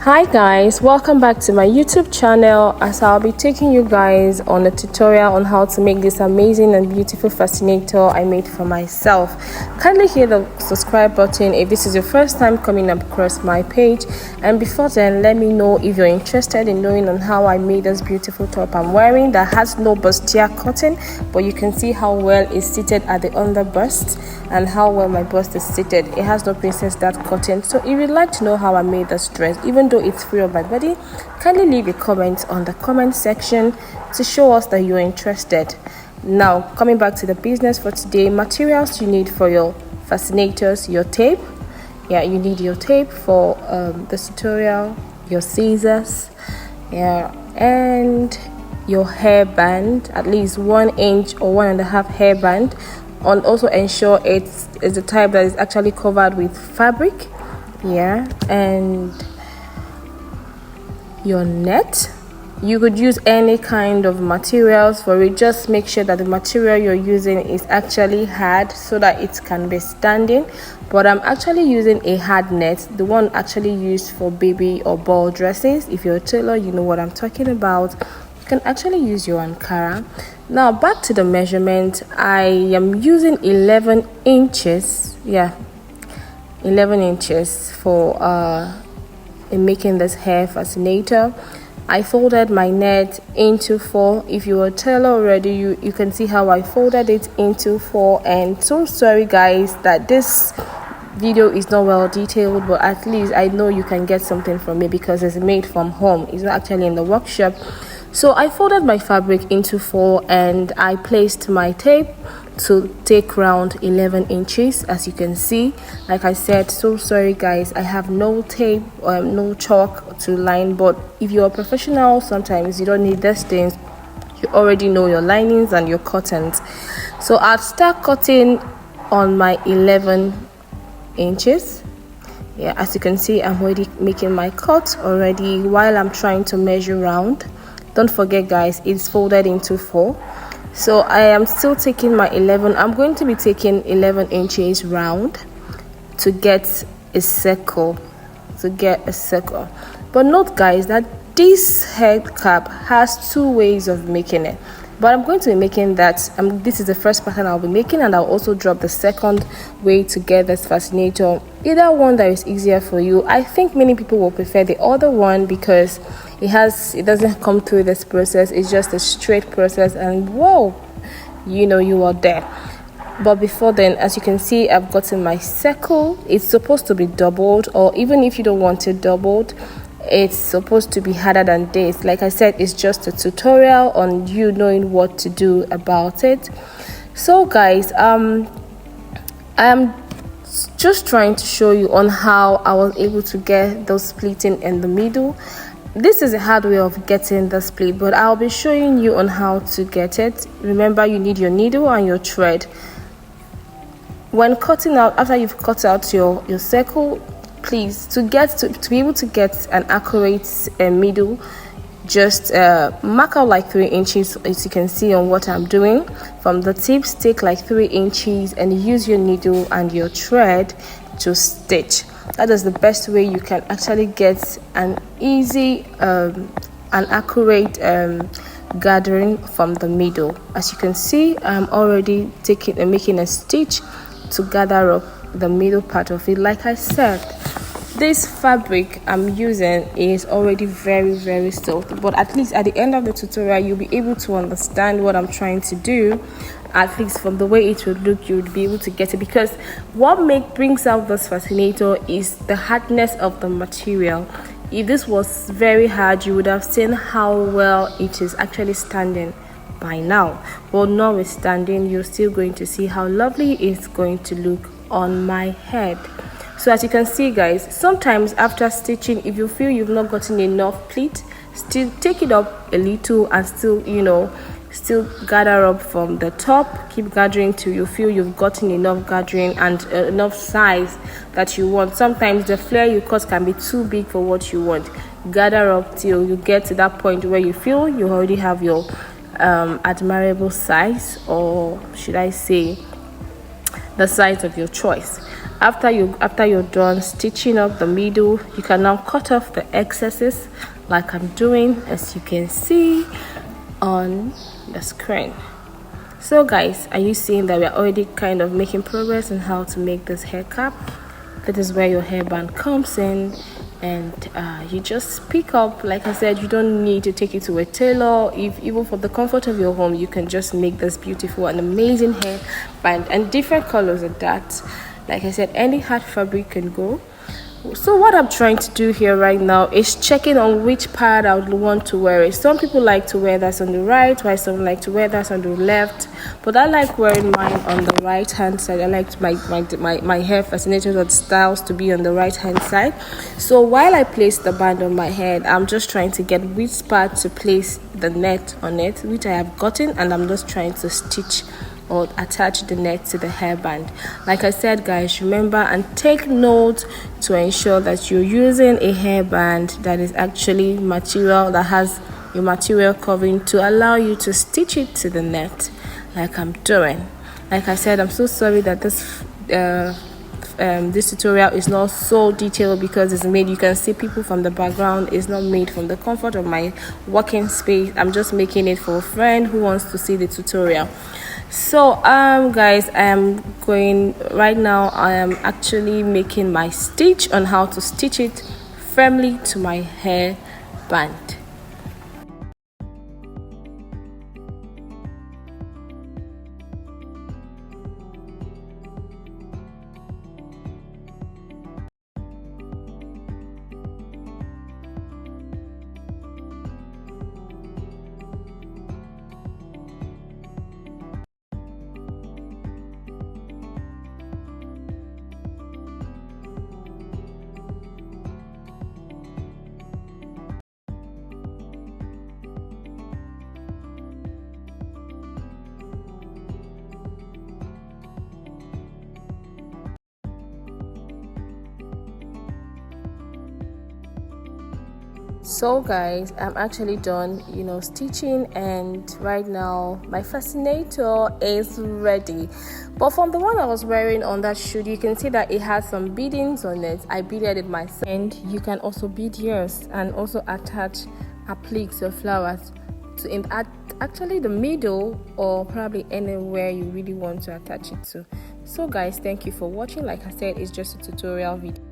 Hi guys, welcome back to my YouTube channel, as I'll be taking you guys on a tutorial on how to make this amazing and beautiful fascinator I made for myself. Kindly hit the subscribe button if this is your first time coming up across my page, and before then let me know if you're interested in knowing on how I made this beautiful top I'm wearing that has no bustier cotton, but you can see how well it's seated at the under bust and how well my bust is seated. It has no princess dart cotton. So if you'd like to know how I made this dress, even though it's free of my body, kindly leave a comment on the comment section to show us that you're interested. Now, coming back to the business for today, materials you need for your fascinators: your tape. You need your tape for this tutorial, your scissors, and your hairband, at least 1 inch or 1.5 hairband. And also ensure it's the type that is actually covered with fabric, and your net. You could use any kind of materials for it. Just make sure that the material you're using is actually hard so that it can be standing, but I'm actually using a hard net, the one actually used for baby or ball dresses. If you're a tailor, you know what I'm talking about. You can actually use your Ankara. Now back to the measurement. I am using 11 inches 11 inches for in making this hair fascinator. I folded my net into 4. If you are a tailor already, you can see how I folded it into 4. And so sorry guys that this video is not well detailed, but at least I know you can get something from it because it's made from home. It's not actually in the workshop. So I folded my fabric into 4 and I placed my tape to take round 11 inches. As you can see, like I said, so sorry guys, I have no tape or no chalk to line, but if you're a professional, sometimes you don't need these things. You already know your linings and your cottons. So I'll start cutting on my 11 inches. As you can see, I'm already making my cut already while I'm trying to measure round. Don't forget guys, it's folded into 4. So I am still taking my 11. I'm going to be taking 11 inches round to get a circle. But note guys that this head cap has 2 ways of making it, but I'm going to be making that. This is the first pattern I'll be making, and I'll also drop the second way to get this fascinator. Either one that is easier for you. I think many people will prefer the other one because it doesn't come through this process. It's just a straight process, and whoa, you are there. But before then, as you can see, I've gotten my circle. It's supposed to be doubled, or even if you don't want it doubled, it's supposed to be harder than this. Like I said, it's just a tutorial on you knowing what to do about it. So guys, I am just trying to show you on how I was able to get those splitting in the middle. This is a hard way of getting the split, but I'll be showing you on how to get it. Remember, you need your needle and your thread. When cutting out, after you've cut out your circle, please, to be able to get an accurate middle, just mark out like 3 inches. As you can see on what I'm doing, from the tips take like 3 inches and use your needle and your thread to stitch. That is the best way you can actually get an easy and accurate gathering from the middle. As you can see, I'm already making a stitch to gather up the middle part of it. Like I said, this fabric I'm using is already very, very soft, but at least at the end of the tutorial you'll be able to understand what I'm trying to do. At least from the way it would look, you would be able to get it, because what brings out this fascinator is the hardness of the material. If this was very hard, you would have seen how well it is actually standing by now, but notwithstanding, you're still going to see how lovely it's going to look on my head. So as you can see guys, sometimes after stitching, if you feel you've not gotten enough pleat, still take it up a little and still gather up from the top. Keep gathering till you feel you've gotten enough gathering and enough size that you want. Sometimes the flare you cut can be too big for what you want. Gather up till you get to that point where you feel you already have your admirable size, or should I say the size of your choice. After you're done stitching up the middle, you can now cut off the excesses like I'm doing, as you can see on the screen. So guys, are you seeing that we're already kind of making progress on how to make this hair cap? That is where your hairband comes in, and you just pick up, like I said, you don't need to take it to a tailor. If even for the comfort of your home, you can just make this beautiful and amazing hairband, and different colors at that. Like I said, any hard fabric can go. So what I'm trying to do here right now is checking on which part I would want to wear it. Some people like to wear that on the right, while some like to wear that on the left, but I like wearing mine on the right hand side. I like my hair fascinators or styles to be on the right hand side. So while I place the band on my head, I'm just trying to get which part to place the net on it, which I have gotten, and I'm just trying to stitch or attach the net to the hairband. Like I said, guys, remember and take note to ensure that you're using a hairband that is actually material, that has a material covering to allow you to stitch it to the net like I'm doing. Like I said, I'm so sorry that this tutorial is not so detailed because it's made, you can see people from the background. It's not made from the comfort of my working space. I'm just making it for a friend who wants to see the tutorial. So guys, I am going right now. I am actually making my stitch on how to stitch it firmly to my hair band. So guys, I'm actually done stitching, and right now my fascinator is ready. But from the one I was wearing on that shoot, you can see that it has some beadings on it. I beaded it myself, and you can also bead yours and also attach appliques or flowers to actually the middle, or probably anywhere you really want to attach it to. So guys, thank you for watching. Like I said, it's just a tutorial video.